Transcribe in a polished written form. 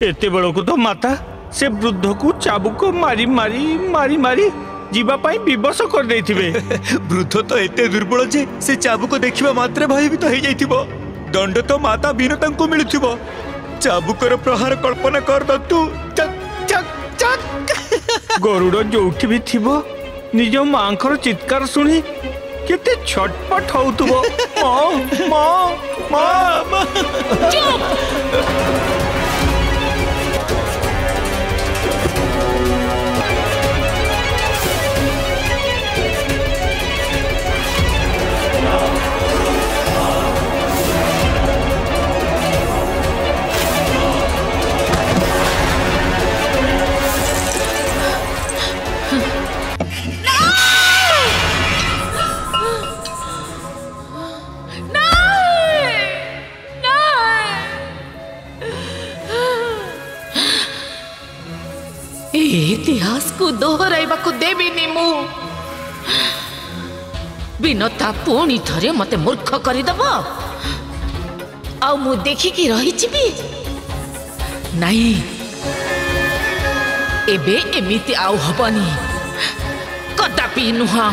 एते बेलू तो माता से वृद्ध को चाबुक मारी मारी मारी मारी जीवाई विवश कर देथिबे। वृद्ध तो एते दुर्बल जे से चाबुक देखिबा मात्रे भयभीत हो जाइथिबो। दंड तो माता बीनता को मिलुथिबो। चाबुकर प्रहार कल्पना कर दतु। चक चक चक। गरुड़ जोठी भी थिबो निज मांखर चित्कार सुनी केते छटपट होउतबो। मां मां मां। इतिहास को दोहराइबा को देविनी मु बिनता पुणी थरे मते मूर्ख करदब आ मु देखिकी रही नहीं एबे एमिति आउ हबनी कदापि नुहा।